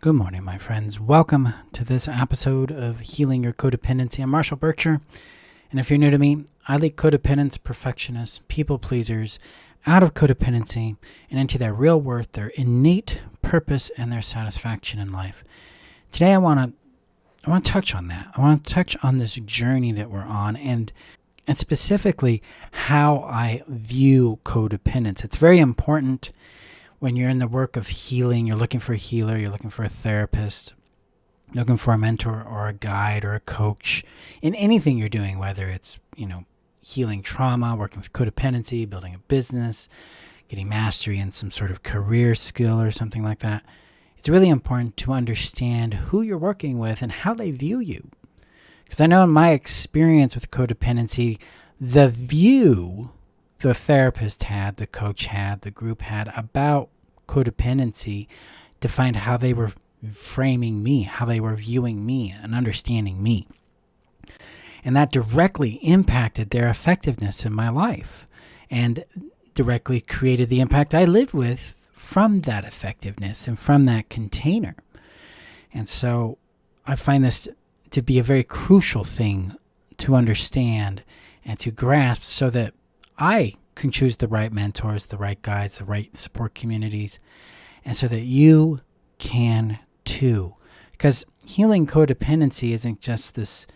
Good morning, my friends. Welcome to this episode of Healing Your Codependency. I'm Marshall Burtcher, and if you're new to me, I lead codependents, perfectionists, people pleasers out of codependency and into their real worth, their innate purpose, and their satisfaction in life. Today, I want to touch on that. I want to touch on this journey that we're on, and specifically how I view codependence. It's very important. When you're in the work of healing, you're looking for a healer, you're looking for a therapist, looking for a mentor or a guide or a coach in anything you're doing, whether it's, healing trauma, working with codependency, building a business, getting mastery in some sort of career skill or something like that. It's really important to understand who you're working with and how they view you. Because I know in my experience with codependency, the view the therapist had, the coach had, the group had about codependency defined how they were framing me, how they were viewing me and understanding me. And that directly impacted their effectiveness in my life and directly created the impact I lived with from that effectiveness and from that container. And so I find this to be a very crucial thing to understand and to grasp so that I can choose the right mentors, the right guides, the right support communities, and so that you can too. Because healing codependency isn't just this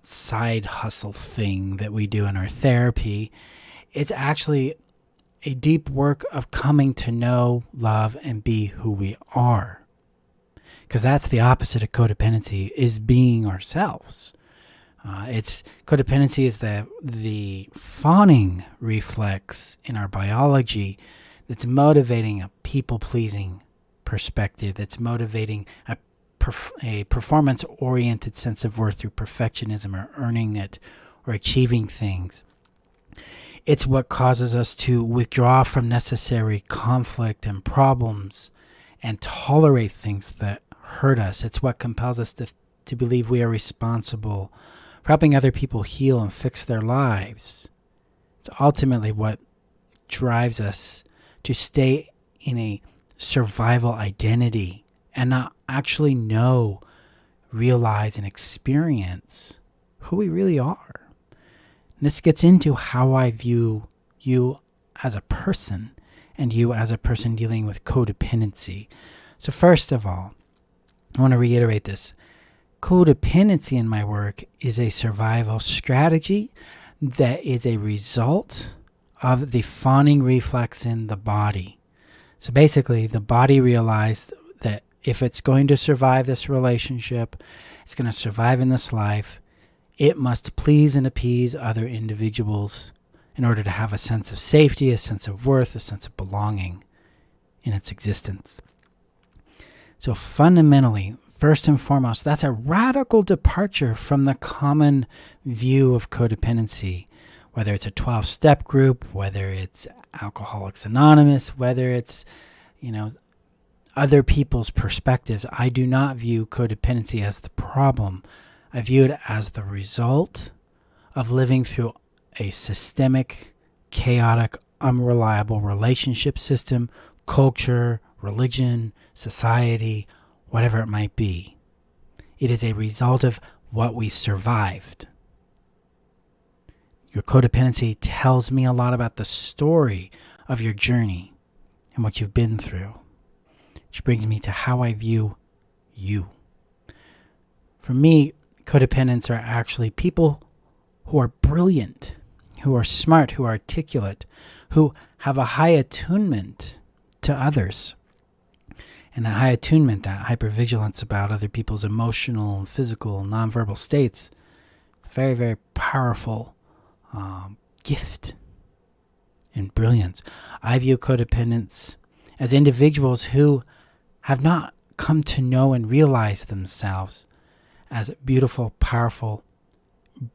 side hustle thing that we do in our therapy. It's actually a deep work of coming to know, love, and be who we are. Because that's the opposite of codependency, is being ourselves. Codependency is the fawning reflex in our biology that's motivating a people-pleasing perspective, that's motivating a performance-oriented sense of worth through perfectionism or earning it or achieving things. It's what causes us to withdraw from necessary conflict and problems and tolerate things that hurt us. It's what compels us to believe we are responsible for helping other people heal and fix their lives. It's ultimately what drives us to stay in a survival identity and not actually know, realize, and experience who we really are. And this gets into how I view you as a person and you as a person dealing with codependency. So first of all, I want to reiterate this. Codependency in my work is a survival strategy that is a result of the fawning reflex in the body. So basically, the body realized that if it's going to survive this relationship, it's going to survive in this life, it must please and appease other individuals in order to have a sense of safety, a sense of worth, a sense of belonging in its existence. So fundamentally, first and foremost, that's a radical departure from the common view of codependency, whether it's a 12-step group, whether it's Alcoholics Anonymous, whether it's, other people's perspectives. I do not view codependency as the problem. I view it as the result of living through a systemic, chaotic, unreliable relationship system, culture, religion, society, whatever it might be. It is a result of what we survived. Your codependency tells me a lot about the story of your journey and what you've been through, which brings me to how I view you. For me, codependents are actually people who are brilliant, who are smart, who are articulate, who have a high attunement to others. And that high attunement, that hypervigilance about other people's emotional, physical, nonverbal states, it's a very, very powerful gift and brilliance. I view codependents as individuals who have not come to know and realize themselves as beautiful, powerful,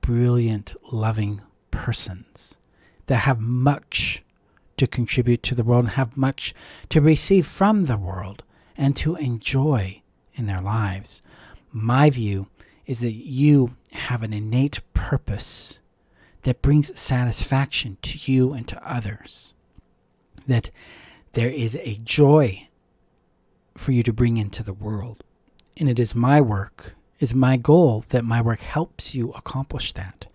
brilliant, loving persons that have much to contribute to the world and have much to receive from the world and to enjoy in their lives. My view is that you have an innate purpose that brings satisfaction to you and to others. That there is a joy for you to bring into the world. And it is my work, is my goal that my work helps you accomplish that.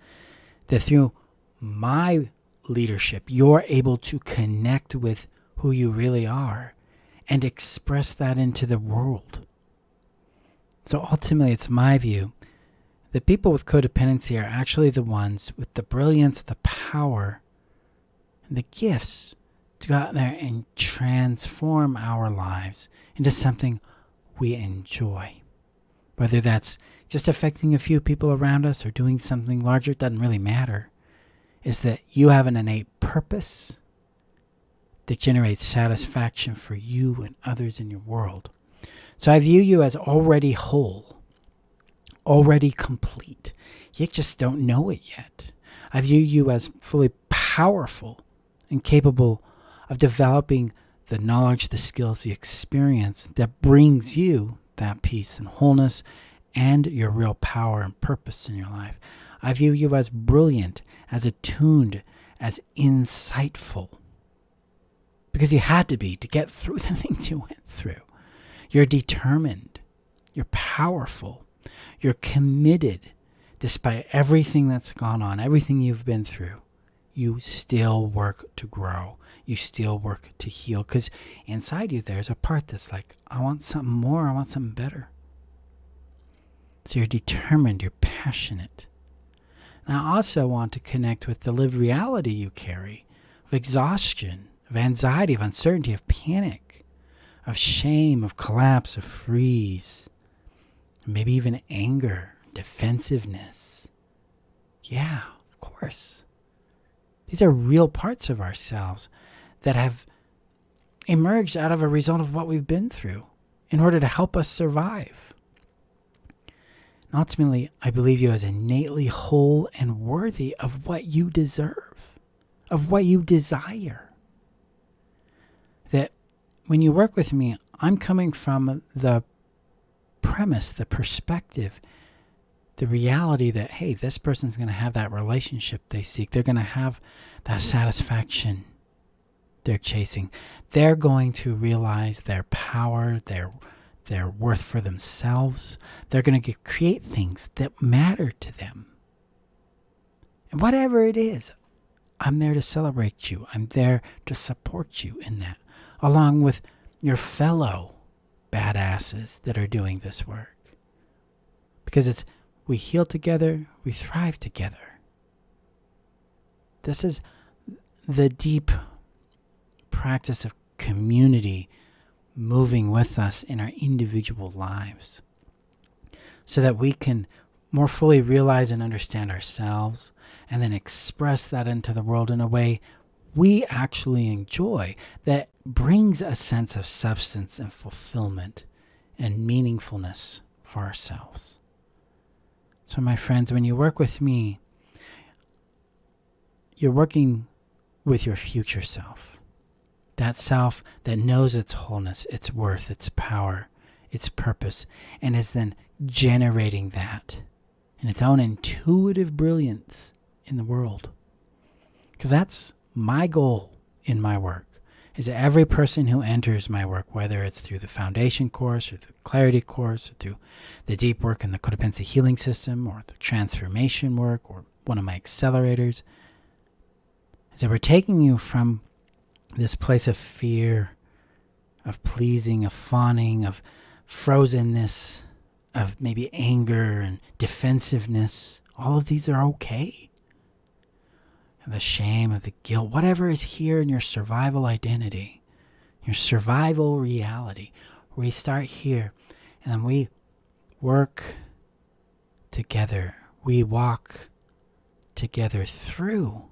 That through my leadership, you're able to connect with who you really are and express that into the world. So ultimately, it's my view that people with codependency are actually the ones with the brilliance, the power, and the gifts to go out there and transform our lives into something we enjoy. Whether that's just affecting a few people around us or doing something larger, it doesn't really matter. Is that you have an innate purpose that generates satisfaction for you and others in your world. So I view you as already whole, already complete. You just don't know it yet. I view you as fully powerful and capable of developing the knowledge, the skills, the experience that brings you that peace and wholeness and your real power and purpose in your life. I view you as brilliant, as attuned, as insightful. Because you had to be to get through the things you went through. You're determined. You're powerful. You're committed. Despite everything that's gone on, everything you've been through, you still work to grow. You still work to heal. Because inside you there's a part that's like, I want something more. I want something better. So you're determined. You're passionate. And I also want to connect with the lived reality you carry of exhaustion, of anxiety, of uncertainty, of panic, of shame, of collapse, of freeze, maybe even anger, defensiveness. Yeah, of course. These are real parts of ourselves that have emerged out of a result of what we've been through in order to help us survive. And ultimately, I believe you as innately whole and worthy of what you deserve, of what you desire. That when you work with me, I'm coming from the premise, the perspective, the reality that, hey, this person's going to have that relationship they seek. They're going to have that satisfaction they're chasing. They're going to realize their power, their worth for themselves. They're going to create things that matter to them. And whatever it is, I'm there to celebrate you. I'm there to support you in that, along with your fellow badasses that are doing this work. Because it's, we heal together, we thrive together. This is the deep practice of community moving with us in our individual lives so that we can more fully realize and understand ourselves and then express that into the world in a way we actually enjoy that brings a sense of substance and fulfillment and meaningfulness for ourselves. So my friends, when you work with me, you're working with your future self. That self that knows its wholeness, its worth, its power, its purpose, and is then generating that in its own intuitive brilliance in the world. Because that's my goal in my work, is that every person who enters my work, whether it's through the foundation course or the clarity course or through the deep work in the codependency healing system or the transformation work or one of my accelerators, is that we're taking you from this place of fear, of pleasing, of fawning, of frozenness, of maybe anger and defensiveness. All of these are okay. And the shame, of the guilt, whatever is here in your survival identity, your survival reality. We start here and then we work together. We walk together through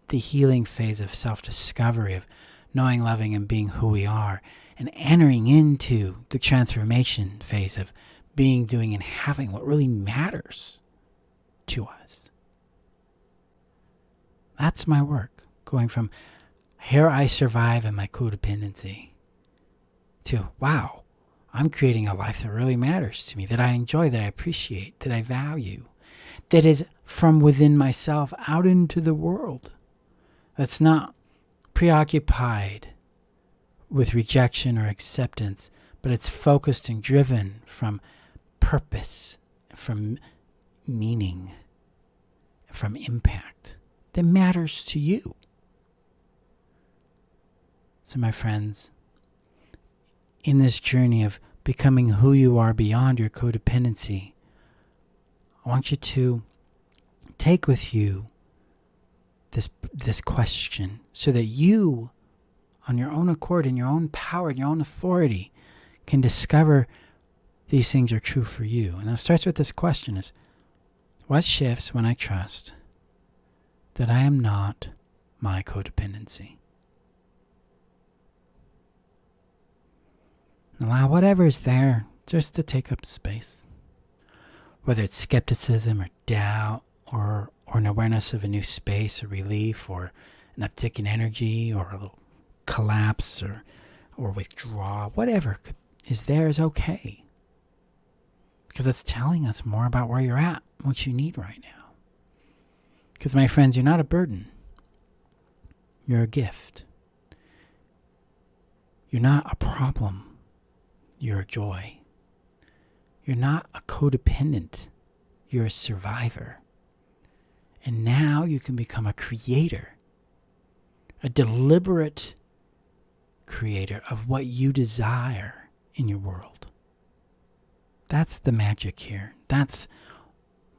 the healing phase of self-discovery, of knowing, loving, and being who we are, and entering into the transformation phase of being, doing, and having what really matters to us. That's my work, going from here I survive in my codependency to, wow, I'm creating a life that really matters to me, that I enjoy, that I appreciate, that I value, that is from within myself out into the world. That's not preoccupied with rejection or acceptance, but it's focused and driven from purpose, from meaning, from impact that matters to you. So my friends, in this journey of becoming who you are beyond your codependency, I want you to take with you this question so that you, on your own accord, in your own power, in your own authority, can discover these things are true for you. And it starts with this question: is what shifts when I trust that I am not my codependency? Allow whatever is there just to take up space. Whether it's skepticism or doubt or an awareness of a new space, a relief, or an uptick in energy, or a little collapse or withdrawal, whatever is there is okay. Because it's telling us more about where you're at, what you need right now. Because my friends, you're not a burden. You're a gift. You're not a problem. You're a joy. You're not a codependent. You're a survivor. And now you can become a creator, a deliberate creator of what you desire in your world. That's the magic here. That's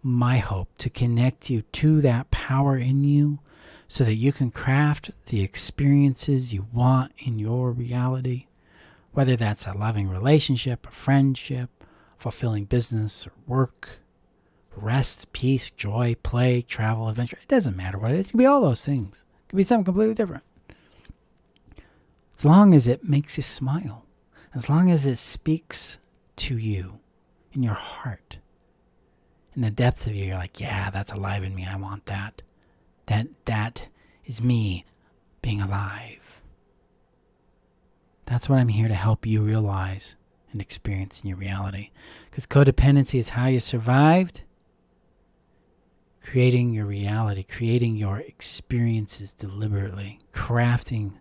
my hope, to connect you to that power in you so that you can craft the experiences you want in your reality. Whether that's a loving relationship, a friendship, fulfilling business or work, rest, peace, joy, play, travel, adventure. It doesn't matter what it is. It can be all those things. It can be something completely different. As long as it makes you smile. As long as it speaks to you in your heart. In the depths of you, you're like, yeah, that's alive in me. I want that. That is me being alive. That's what I'm here to help you realize and experience in your reality. Because codependency is how you survived. Creating your reality, creating your experiences deliberately, crafting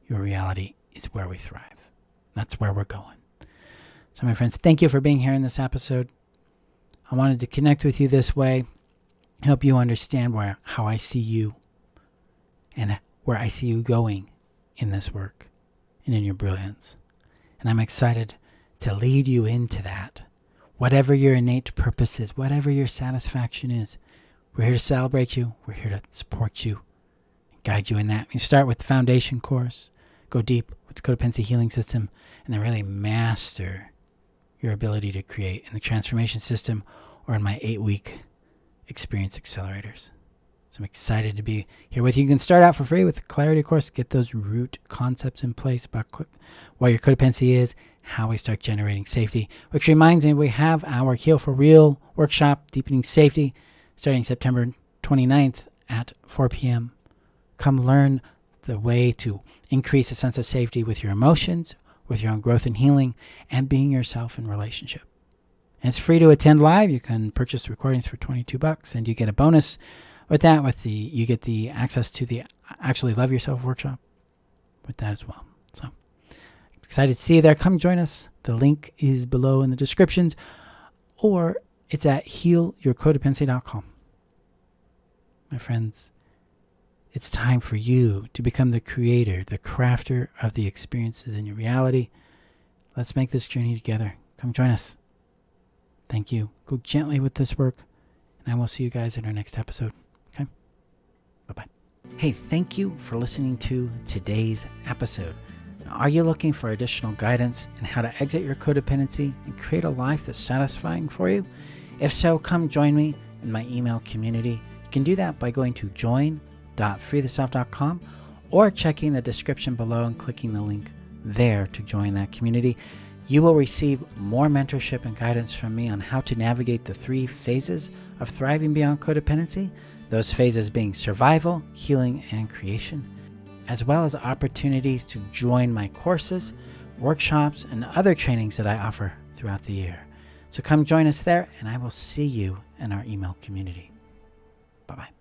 your reality is where we thrive. That's where we're going. So my friends, thank you for being here in this episode. I wanted to connect with you this way, help you understand how I see you and where I see you going in this work and in your brilliance. And I'm excited to lead you into that. Whatever your innate purpose is, whatever your satisfaction is, we're here to celebrate you. We're here to support you, guide you in that. You start with the foundation course, go deep with the Codependency Healing System, and then really master your ability to create in the transformation system or in my 8-week experience accelerators. So I'm excited to be here with you. You can start out for free with the Clarity course, get those root concepts in place about what your codependency is, how we start generating safety, which reminds me we have our Heal for Real workshop, Deepening Safety, starting September 29th at 4 p.m. Come learn the way to increase a sense of safety with your emotions, with your own growth and healing, and being yourself in relationship. And it's free to attend live. You can purchase recordings for $22, and you get a bonus with that. You get the access to the Actually Love Yourself workshop with that as well. So excited to see you there. Come join us. The link is below in the descriptions, or it's at healyourcodependency.com. My friends, it's time for you to become the creator, the crafter of the experiences in your reality. Let's make this journey together. Come join us. Thank you. Go gently with this work, and I will see you guys in our next episode. Okay? Bye-bye. Hey, thank you for listening to today's episode. Now, are you looking for additional guidance on how to exit your codependency and create a life that's satisfying for you? If so, come join me in my email community. You can do that by going to join.freetheself.com or checking the description below and clicking the link there to join that community. You will receive more mentorship and guidance from me on how to navigate the 3 phases of thriving beyond codependency, those phases being survival, healing, and creation, as well as opportunities to join my courses, workshops, and other trainings that I offer throughout the year. So come join us there, and I will see you in our email community. Bye-bye.